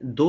2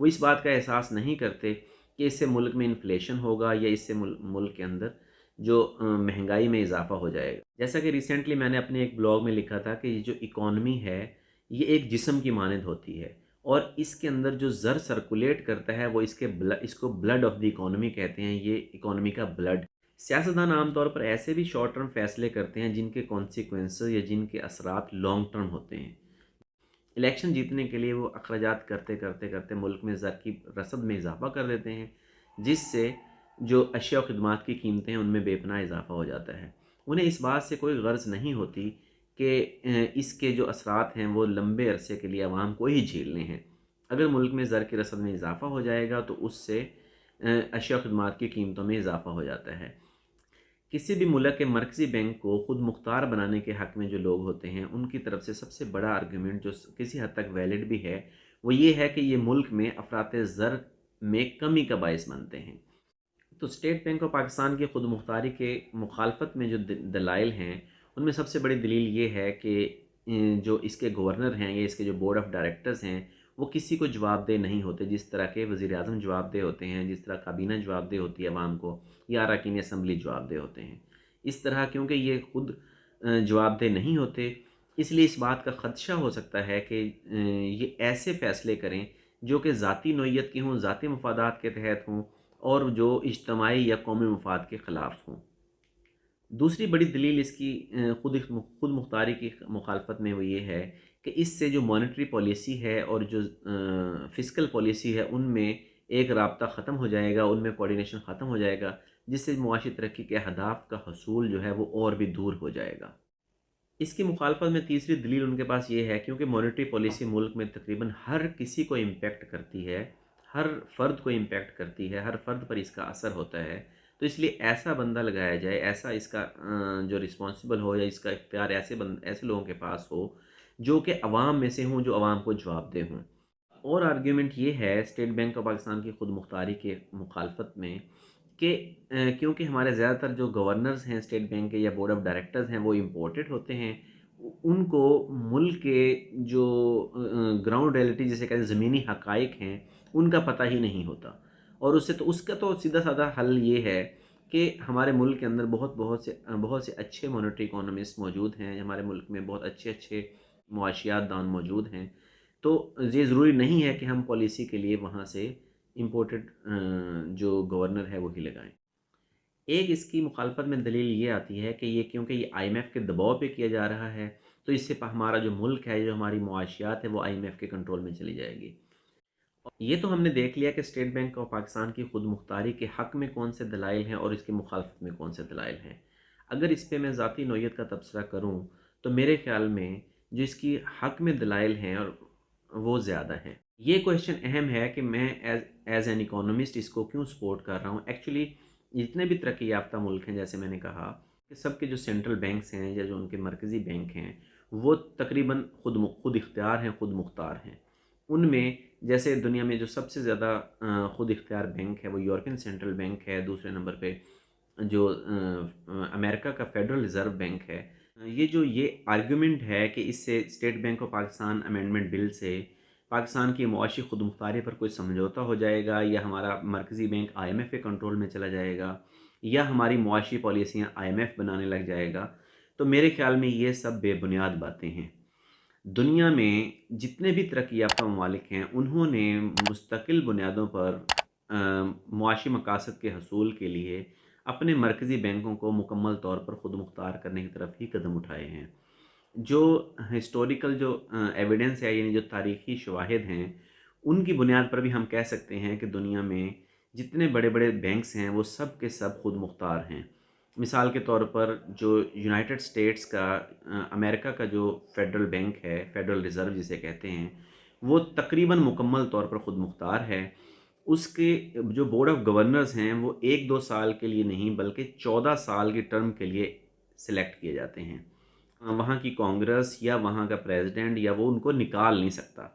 وہ اس بات کا احساس نہیں کرتے کہ اس سے ملک میں انفلیشن ہوگا یا اس سے ملک کے اندر جو مہنگائی میں اضافہ ہو جائے گا۔ جیسا کہ ریسنٹلی میں نے اپنے ایک بلاگ میں لکھا تھا کہ یہ جو اکانومی ہے یہ ایک جسم کی مانند ہوتی ہے، اور اس کے اندر جو زر سرکولیٹ کرتا ہے وہ اس کو بلڈ آف دی اکانومی کہتے ہیں، یہ اکانومی کا بلڈ۔ سیاستدان عام طور پر ایسے بھی شارٹ ٹرم فیصلے کرتے ہیں جن کے کانسیکوینسز یا جن کے اثرات لانگ ٹرم ہوتے ہیں۔ الیکشن جیتنے کے لیے وہ اخراجات کرتے کرتے کرتے ملک میں زر کی رسد میں اضافہ کر دیتے ہیں، جس سے جو اشیاء و خدمات کی قیمتیں ہیں ان میں بے پناہ اضافہ ہو جاتا ہے۔ انہیں اس بات سے کوئی غرض نہیں ہوتی کہ اس کے جو اثرات ہیں وہ لمبے عرصے کے لیے عوام کو ہی جھیلنے ہیں۔ اگر ملک میں زر کی رسد میں اضافہ ہو جائے گا تو اس سے اشیاء و خدمات کی قیمتوں میں اضافہ ہو جاتا ہے۔ کسی بھی ملک کے مرکزی بینک کو خود مختار بنانے کے حق میں جو لوگ ہوتے ہیں ان کی طرف سے سب سے بڑا آرگیومنٹ جو کسی حد تک ویلڈ بھی ہے وہ یہ ہے کہ یہ ملک میں افراط زر میں کمی کا باعث بنتے ہیں۔ تو اسٹیٹ بینک آف پاکستان کی خود مختاری کے مخالفت میں جو دلائل ہیں ان میں سب سے بڑی دلیل یہ ہے کہ جو اس کے گورنر ہیں یا اس کے جو بورڈ آف ڈائریکٹرز ہیں وہ کسی کو جواب دہ نہیں ہوتے، جس طرح کے وزیر اعظم جواب دہ ہوتے ہیں، جس طرح کابینہ جواب دہ ہوتی ہے عوام کو، یا اراکین اسمبلی جواب دہ ہوتے ہیں۔ اس طرح کیونکہ یہ خود جواب دہ نہیں ہوتے، اس لیے اس بات کا خدشہ ہو سکتا ہے کہ یہ ایسے فیصلے کریں جو کہ ذاتی نوعیت کے ہوں، ذاتی مفادات کے تحت ہوں، اور جو اجتماعی یا قومی مفاد کے خلاف ہوں۔ دوسری بڑی دلیل اس کی خود مختاری کی مخالفت میں وہ یہ ہے کہ اس سے جو مانیٹری پالیسی ہے اور جو فسکل پالیسی ہے ان میں ایک رابطہ ختم ہو جائے گا، ان میں کوارڈینیشن ختم ہو جائے گا، جس سے معاشی ترقی کے اہداف کا حصول جو ہے وہ اور بھی دور ہو جائے گا۔ اس کی مخالفت میں تیسری دلیل ان کے پاس یہ ہے کیونکہ مانیٹری پالیسی ملک میں تقریباً ہر کسی کو امپیکٹ کرتی ہے، ہر فرد کو امپیکٹ کرتی ہے، ہر فرد پر اس کا اثر ہوتا ہے، تو اس لیے ایسا بندہ لگایا جائے، ایسا اس کا جو رسپانسبل ہو یا اس کا اختیار ایسے لوگوں کے پاس ہو جو کہ عوام میں سے ہوں، جو عوام کو جواب دہ ہوں۔ اور آرگیومنٹ یہ ہے اسٹیٹ بینک آف پاکستان کی خود مختاری کے مخالفت میں کہ کیونکہ ہمارے زیادہ تر جو گورنرز ہیں اسٹیٹ بینک کے یا بورڈ آف ڈائریکٹرز ہیں وہ امپورٹڈ ہوتے ہیں، ان کو ملک کے جو گراؤنڈ ریئلٹی جسے کہتے ہیں زمینی حقائق ہیں ان کا پتہ ہی نہیں ہوتا، اور اس کا تو سیدھا سادہ حل یہ ہے کہ ہمارے ملک کے اندر بہت سے اچھے مانیٹری اکانومسٹ موجود ہیں، ہمارے ملک میں بہت اچھے معاشیات دان موجود ہیں، تو یہ ضروری نہیں ہے کہ ہم پالیسی کے لیے وہاں سے امپورٹڈ جو گورنر ہے وہی لگائیں۔ ایک اس کی مخالفت میں دلیل یہ آتی ہے کہ یہ کیونکہ یہ آئی ایم ایف کے دباؤ پہ کیا جا رہا ہے تو اس سے ہمارا جو ملک ہے، جو ہماری معاشیات ہے وہ آئی ایم ایف کے کنٹرول میں چلی جائے گی۔ یہ تو ہم نے دیکھ لیا کہ اسٹیٹ بینک آف پاکستان کی خود مختاری کے حق میں کون سے دلائل ہیں اور اس کی مخالفت میں کون سے دلائل ہیں۔ اگر اس پہ میں ذاتی نوعیت کا تبصرہ کروں تو میرے خیال میں جو اس کی حق میں دلائل ہیں اور وہ زیادہ ہیں۔ یہ کویشچن اہم ہے کہ میں ایز این اکانومسٹ اس کو کیوں سپورٹ کر رہا ہوں۔ ایکچولی جتنے بھی ترقی یافتہ ملک ہیں، جیسے میں نے کہا کہ سب کے جو سینٹرل بینکس ہیں یا جو ان کے مرکزی بینک ہیں وہ تقریباً خود اختیار ہیں، خود مختار ہیں۔ ان میں جیسے دنیا میں جو سب سے زیادہ خود اختیار بینک ہے وہ یورپین سینٹرل بینک ہے، دوسرے نمبر پہ جو امریکہ کا فیڈرل ریزرو بینک ہے۔ یہ آرگیومنٹ ہے کہ اس سے state bank of Pakistan amendment بل سے پاکستان کی معاشی خود مختاری پر کوئی سمجھوتا ہو جائے گا، یا ہمارا مرکزی بینک آئی ایم ایف کے کنٹرول میں چلا جائے گا، یا ہماری معاشی پالیسیاں آئی ایم ایف بنانے لگ جائے گا، تو میرے خیال میں یہ سب بے بنیاد باتیں ہیں۔ دنیا میں جتنے بھی ترقی یافتہ ممالک ہیں انہوں نے مستقل بنیادوں پر معاشی مقاصد کے حصول کے لیے اپنے مرکزی بینکوں کو مکمل طور پر خود مختار کرنے کی طرف ہی قدم اٹھائے ہیں۔ جو ہسٹوریکل جو ایویڈنس ہے، یعنی جو تاریخی شواہد ہیں، ان کی بنیاد پر بھی ہم کہہ سکتے ہیں کہ دنیا میں جتنے بڑے بڑے بینکس ہیں وہ سب کے سب خود مختار ہیں۔ مثال کے طور پر جو یونائٹڈ اسٹیٹس کا امریکہ کا جو فیڈرل بینک ہے، فیڈرل ریزرو جسے کہتے ہیں، وہ تقریباً مکمل طور پر خود مختار ہے۔ اس کے جو بورڈ آف گورنرز ہیں وہ 1-2 سال کے لیے نہیں بلکہ 14 سال کی ٹرم کے لیے سلیکٹ کیے جاتے ہیں۔ وہاں کی کانگریس یا وہاں کا پریزیڈنٹ یا وہ ان کو نکال نہیں سکتا۔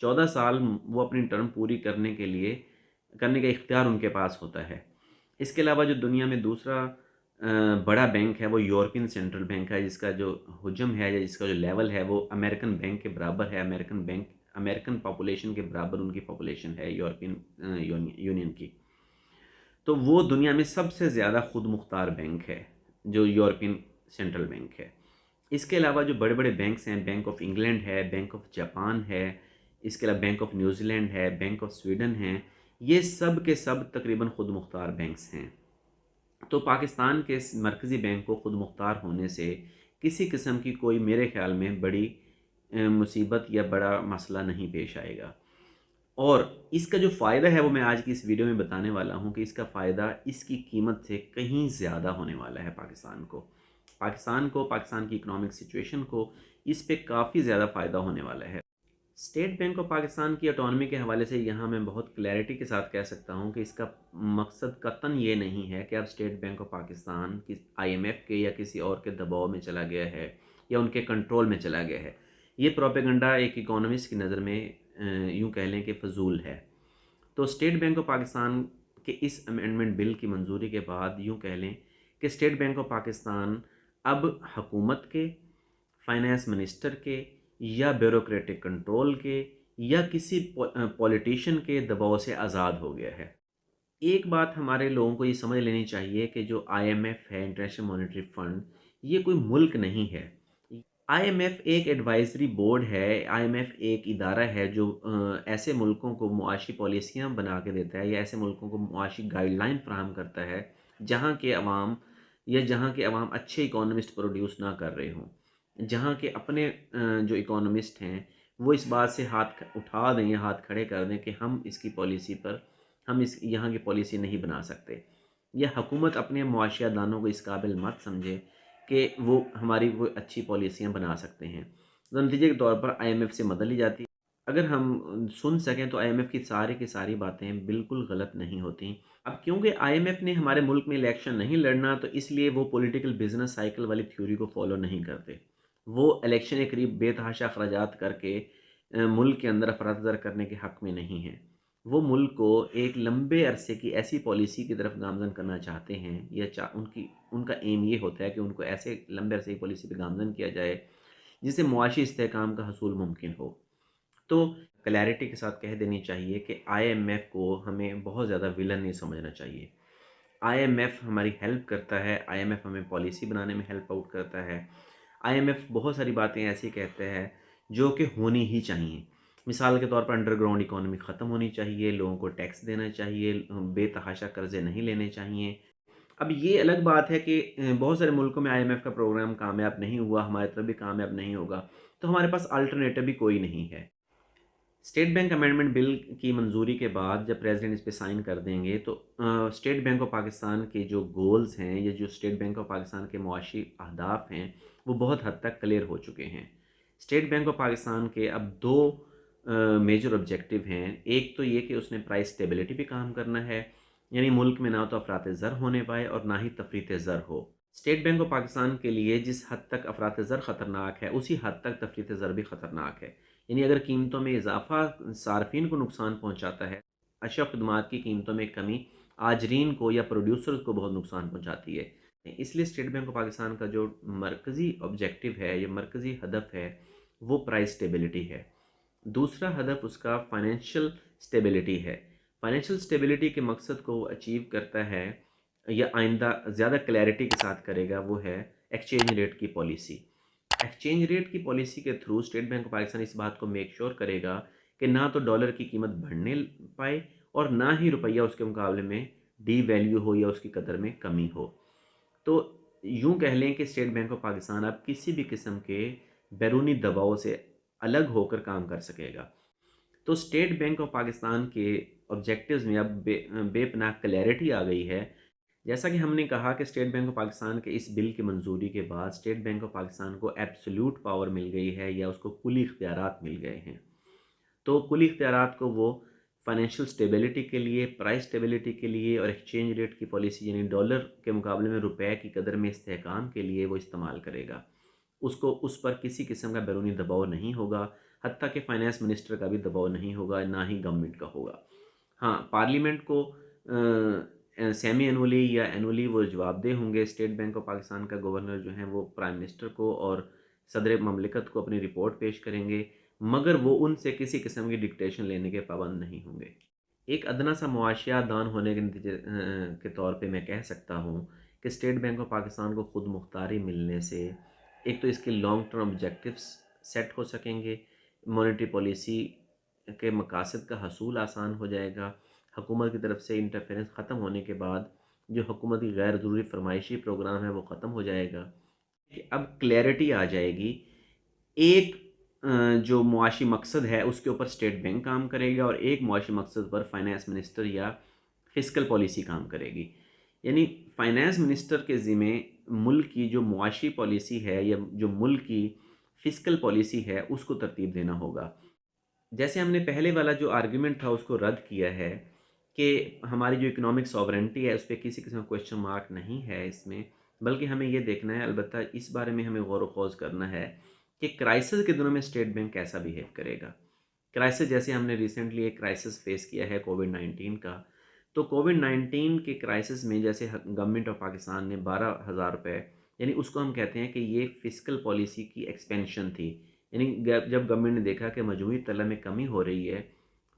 14 سال وہ اپنی ٹرم پوری کرنے کا اختیار ان کے پاس ہوتا ہے۔ اس کے علاوہ جو دنیا میں دوسرا بڑا بینک ہے وہ یورپین سینٹرل بینک ہے، جس کا جو حجم ہے یا جس کا جو لیول ہے وہ امریکن بینک کے برابر ہے، امریکن بینک امریکن پاپولیشن کے برابر ان کی پاپولیشن ہے یورپین یونین کی. تو وہ دنیا میں سب سے زیادہ خود مختار بینک ہے جو یورپین سینٹرل بینک ہے. اس کے علاوہ جو بڑے بڑے بینکس ہیں، بینک آف انگلینڈ ہے، بینک آف جاپان ہے، اس کے علاوہ بینک آف نیوزی لینڈ ہے، بینک آف سویڈن ہیں، یہ سب کے سب تقریباً خود مختار بینکس ہیں. تو پاکستان کے اس مرکزی بینک کو خود مختار ہونے سے کسی قسم کی کوئی میرے خیال میں بڑی مصیبت یا بڑا مسئلہ نہیں پیش آئے گا. اور اس کا جو فائدہ ہے وہ میں آج کی اس ویڈیو میں بتانے والا ہوں کہ اس کا فائدہ اس کی قیمت سے کہیں زیادہ ہونے والا ہے. پاکستان کی اکنامک سچویشن کو اس پہ کافی زیادہ فائدہ ہونے والا ہے. اسٹیٹ بینک آف پاکستان کی اٹانومی کے حوالے سے یہاں میں بہت کلیئرٹی کے ساتھ کہہ سکتا ہوں کہ اس کا مقصد قطعاً یہ نہیں ہے کہ اب state bank of Pakistan I M F کے یا کسی اور کے دباؤ میں چلا گیا ہے یا ان کے کنٹرول میں چلا گیا ہے. یہ پروپیگنڈا ایک اکانومسٹ کی نظر میں یوں کہہ لیں کہ فضول ہے. تو اسٹیٹ بینک آف پاکستان کے اس امینڈمنٹ بل کی منظوری کے بعد یوں کہہ لیں کہ اسٹیٹ بینک آف پاکستان اب حکومت کے، فائنانس منسٹر کے یا بیوروکریٹک کنٹرول کے یا کسی پولیٹیشین کے دباؤ سے آزاد ہو گیا ہے. ایک بات ہمارے لوگوں کو یہ سمجھ لینی چاہیے کہ جو آئی ایم ایف ہے، انٹرنیشنل مانیٹری فنڈ، یہ کوئی ملک نہیں ہے. آئی ایم ایف ایک ایڈوائزری بورڈ ہے. آئی ایم ایف ایک ادارہ ہے جو ایسے ملکوں کو معاشی پالیسیاں بنا کے دیتا ہے یا ایسے ملکوں کو معاشی گائیڈ لائن فراہم کرتا ہے جہاں کے عوام اچھے اکانومسٹ پروڈیوس نہ کر رہے ہوں، جہاں کے اپنے جو اکانومسٹ ہیں وہ اس بات سے ہاتھ اٹھا دیں یا ہاتھ کھڑے کر دیں کہ ہم اس کی پالیسی پر یہاں کی پالیسی نہیں بنا سکتے، یا حکومت اپنے معاشیات دانوں کو اس قابل مت سمجھے کہ وہ ہماری وہ اچھی پالیسیاں بنا سکتے ہیں. تو نتیجے کے طور پر آئی ایم ایف سے مدد لی جاتی ہے. اگر ہم سن سکیں تو آئی ایم ایف کی ساری باتیں بالکل غلط نہیں ہوتی. اب کیونکہ آئی ایم ایف نے ہمارے ملک میں الیکشن نہیں لڑنا تو اس لیے وہ پولیٹیکل بزنس سائیکل والی تھیوری کو فالو نہیں کرتے. وہ الیکشن کے قریب بے تحاشا اخراجات کر کے ملک کے اندر افراد زر کرنے کے حق میں نہیں ہیں. وہ ملک کو ایک لمبے عرصے کی ایسی پالیسی کی طرف گامزن کرنا چاہتے ہیں یا ان کا ایم یہ ہوتا ہے کہ ان کو ایسے لمبے عرصے کی پالیسی پہ گامزن کیا جائے جس سے معاشی استحکام کا حصول ممکن ہو. تو کلیئرٹی کے ساتھ کہہ دینی چاہیے کہ آئی ایم ایف کو ہمیں بہت زیادہ ویلن نہیں سمجھنا چاہیے. آئی ایم ایف ہماری ہیلپ کرتا ہے، آئی ایم ایف ہمیں پالیسی بنانے میں ہیلپ آؤٹ کرتا ہے. آئی ایم ایف بہت ساری باتیں ایسی کہتے ہیں جو کہ ہونی ہی چاہیے. مثال کے طور پر انڈر گراؤنڈ اکانومی ختم ہونی چاہیے، لوگوں کو ٹیکس دینا چاہیے، بے تحاشا قرضے نہیں لینے چاہیے. اب یہ الگ بات ہے کہ بہت سارے ملکوں میں آئی ایم ایف کا پروگرام کامیاب نہیں ہوا، ہمارے طرف بھی کامیاب نہیں ہوگا، تو ہمارے پاس الٹرنیٹو بھی کوئی نہیں ہے. اسٹیٹ بینک امینڈمنٹ بل کی منظوری کے بعد جب پریزیڈنٹ اس پہ سائن کر دیں گے تو اسٹیٹ بینک آف پاکستان کے جو گولز ہیں یا جو اسٹیٹ بینک آف پاکستان کے معاشی اہداف ہیں وہ بہت حد تک کلیئر ہو چکے ہیں. اسٹیٹ بینک آف پاکستان کے اب دو میجر آبجیکٹیو ہیں. ایک تو یہ کہ اس نے پرائس اسٹیبلٹی پہ کام کرنا ہے، یعنی ملک میں نہ تو افراط زر ہونے پائے اور نہ ہی تفریط زر ہو. اسٹیٹ بینک آف پاکستان کے لیے جس حد تک افراط زر خطرناک ہے اسی حد تک تفریط زر بھی خطرناک ہے. یعنی اگر قیمتوں میں اضافہ صارفین کو نقصان پہنچاتا ہے، اشیاء خدمات کی قیمتوں میں کمی آجرین کو یا پروڈیوسرز کو بہت نقصان پہنچاتی ہے. اس لیے اسٹیٹ بینک آف پاکستان کا جو مرکزی آبجیکٹیو ہے یا مرکزی ہدف ہے وہ پرائس اسٹیبلٹی ہے. دوسرا ہدف اس کا فائنینشیل اسٹیبلٹی ہے. فائنینشیل اسٹیبلٹی کے مقصد کو وہ اچیو کرتا ہے یا آئندہ زیادہ کلیئرٹی کے ساتھ کرے گا، وہ ہے ایکسچینج ریٹ کی پالیسی. ایکسچینج ریٹ کی پالیسی کے through State bank of Pakistan اس بات کو میک شور کرے گا کہ نہ تو ڈالر کی قیمت بڑھنے پائے اور نہ ہی روپیہ اس کے مقابلے میں ڈی ویلیو ہو یا اس کی قدر میں کمی ہو. تو یوں کہہ لیں کہ اسٹیٹ بینک آف پاکستان اب کسی بھی قسم کے بیرونی دباؤ سے الگ ہو کر کام کر سکے گا. تو اسٹیٹ بینک آف پاکستان کے آبجیکٹیوز میں اب بے پناہ کلیئرٹی آ گئی ہے. جیسا کہ ہم نے کہا کہ اسٹیٹ بینک آف پاکستان کے اس بل کی منظوری کے بعد اسٹیٹ بینک آف پاکستان کو ایبسولوٹ پاور مل گئی ہے یا اس کو کلی اختیارات مل گئے ہیں. تو کلی اختیارات کو وہ فائنینشیل اسٹیبلٹی کے لیے، پرائس اسٹیبلٹی کے لیے اور ایکسچینج ریٹ کی پالیسی یعنی ڈالر کے مقابلے میں روپے کی قدر میں استحکام کے لیے وہ استعمال کرے گا. اس پر کسی قسم کا بیرونی دباؤ نہیں ہوگا، حتیٰ کہ فائنانس منسٹر کا بھی دباؤ نہیں ہوگا، نہ ہی گورنمنٹ کا ہوگا. ہاں، پارلیمنٹ کو سیمی اینولی یا اینولی وہ جواب دہ ہوں گے. اسٹیٹ بینک آف پاکستان کا گورنر جو ہیں وہ پرائم منسٹر کو اور صدر مملکت کو اپنی رپورٹ پیش کریں گے. مگر وہ ان سے کسی قسم کی ڈکٹیشن لینے کے پابند نہیں ہوں گے۔ ایک ادنا سا معاشیہ دان ہونے کے نتیجے کے طور پہ میں کہہ سکتا ہوں کہ اسٹیٹ بینک آف پاکستان کو خود مختاری ملنے سے ایک تو اس کے لانگ ٹرم آبجیکٹیوز سیٹ ہو سکیں گے، مانیٹری پالیسی کے مقاصد کا حصول آسان ہو جائے گا، حکومت کی طرف سے انٹرفیرنس ختم ہونے کے بعد جو حکومتی غیر ضروری فرمائشی پروگرام ہے وہ ختم ہو جائے گا، کہ اب کلیئرٹی آ جائے گی۔ ایک جو معاشی مقصد ہے اس کے اوپر اسٹیٹ بینک کام کرے گا اور ایک معاشی مقصد پر فائنانس منسٹر یا فسکل پالیسی کام کرے گی، یعنی فائنانس منسٹر کے ذمہ ملک کی جو معاشی پالیسی ہے یا جو ملک کی فسکل پالیسی ہے اس کو ترتیب دینا ہوگا۔ جیسے ہم نے پہلے والا جو آرگیومنٹ تھا اس کو رد کیا ہے کہ ہماری جو اکنامک سوورنٹی ہے اس پہ کسی قسم کا کوشچن مارک نہیں ہے اس میں، بلکہ ہمیں یہ دیکھنا ہے، البتہ اس بارے میں ہمیں غور و خوض کرنا ہے کہ کرائسس کے دنوں میں اسٹیٹ بینک کیسا بیہیو کرے گا۔ کرائسس جیسے ہم نے ریسنٹلی ایک کرائسس فیس کیا ہے کووڈ-19 کا، تو کووڈ-19 کے کرائسس میں جیسے گورنمنٹ آف پاکستان نے 12,000 روپے، یعنی اس کو ہم کہتے ہیں کہ یہ فسکل پالیسی کی ایکسپینشن تھی، یعنی جب گورنمنٹ نے دیکھا کہ مجموعی طلب میں کمی ہو رہی ہے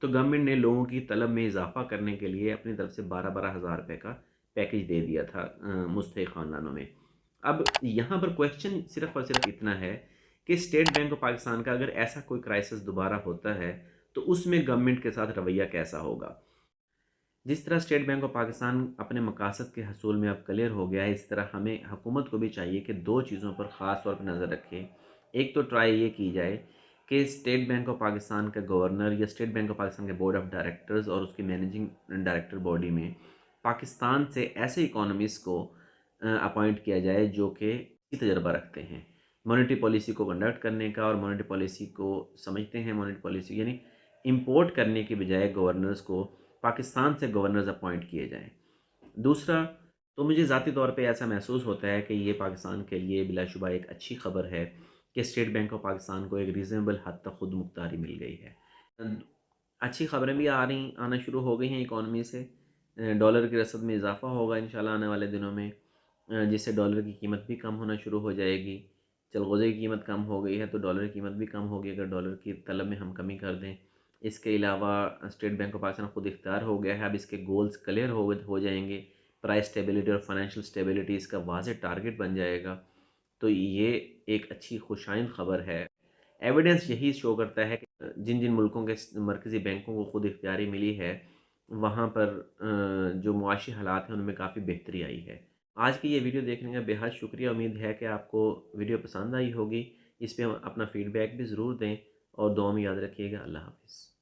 تو گورنمنٹ نے لوگوں کی طلب میں اضافہ کرنے کے لیے اپنی طرف سے 12,000 روپے کا پیکیج دے دیا تھا مستحق خاندانوں میں۔ اب یہاں پر کویشچن صرف اور صرف اتنا ہے کہ اسٹیٹ بینک آف پاکستان کا اگر ایسا کوئی کرائسس دوبارہ ہوتا ہے تو اس میں گورنمنٹ کے ساتھ رویہ کیسا ہوگا۔ جس طرح اسٹیٹ بینک آف پاکستان اپنے مقاصد کے حصول میں اب کلیئر ہو گیا ہے، اس طرح ہمیں حکومت کو بھی چاہیے کہ دو چیزوں پر خاص طور پر نظر رکھے۔ ایک تو ٹرائی یہ کی جائے کہ اسٹیٹ بینک آف پاکستان کا گورنر یا اسٹیٹ بینک آف پاکستان کے بورڈ آف ڈائریکٹرز اور اس کی مینیجنگ ڈائریکٹر باڈی میں پاکستان سے ایسے اکانومسٹ کو اپوائنٹ کیا جائے جو کہ تجربہ رکھتے ہیں مانیٹری پالیسی کو کنڈکٹ کرنے کا، اور مانیٹری پالیسی کو سمجھتے ہیں۔ مانیٹری پالیسی یعنی امپورٹ کرنے کی بجائے گورنرز کو پاکستان سے گورنرز اپوائنٹ کیے جائیں۔ دوسرا تو مجھے ذاتی طور پہ ایسا محسوس ہوتا ہے کہ یہ پاکستان کے لیے بلا شبہ ایک اچھی خبر ہے کہ اسٹیٹ بینک آف پاکستان کو ایک ریزنیبل حد تک خود مختاری مل گئی ہے۔ اچھی خبریں بھی آنا شروع ہو گئی ہیں اکانومی سے، ڈالر کی رسد میں اضافہ ہوگا انشاءاللہ آنے والے دنوں میں، جس سے ڈالر کی قیمت بھی کم ہونا شروع ہو جائے گی۔ چلغوزے کی قیمت کم ہو گئی ہے تو ڈالر کی قیمت بھی کم ہوگی اگر ڈالر کی طلب میں ہم کمی کر دیں۔ اس کے علاوہ اسٹیٹ بینک آف پاکستان خود اختیار ہو گیا ہے، اب اس کے گولز کلیئر ہو جائیں گے، پرائس سٹیبلٹی اور فائنینشیل سٹیبلٹی اس کا واضح ٹارگٹ بن جائے گا، تو یہ ایک اچھی خوشائند خبر ہے۔ ایویڈنس یہی شو کرتا ہے کہ جن جن ملکوں کے مرکزی بینکوں کو خود اختیاری ملی ہے وہاں پر جو معاشی حالات ہیں ان میں کافی بہتری آئی ہے۔ آج کی یہ ویڈیو دیکھنے کا بے حد شکریہ، امید ہے کہ آپ کو ویڈیو پسند آئی ہوگی۔ اس پہ اپنا فیڈ بیک بھی ضرور دیں اور دعا میں یاد رکھیے گا۔ اللہ حافظ۔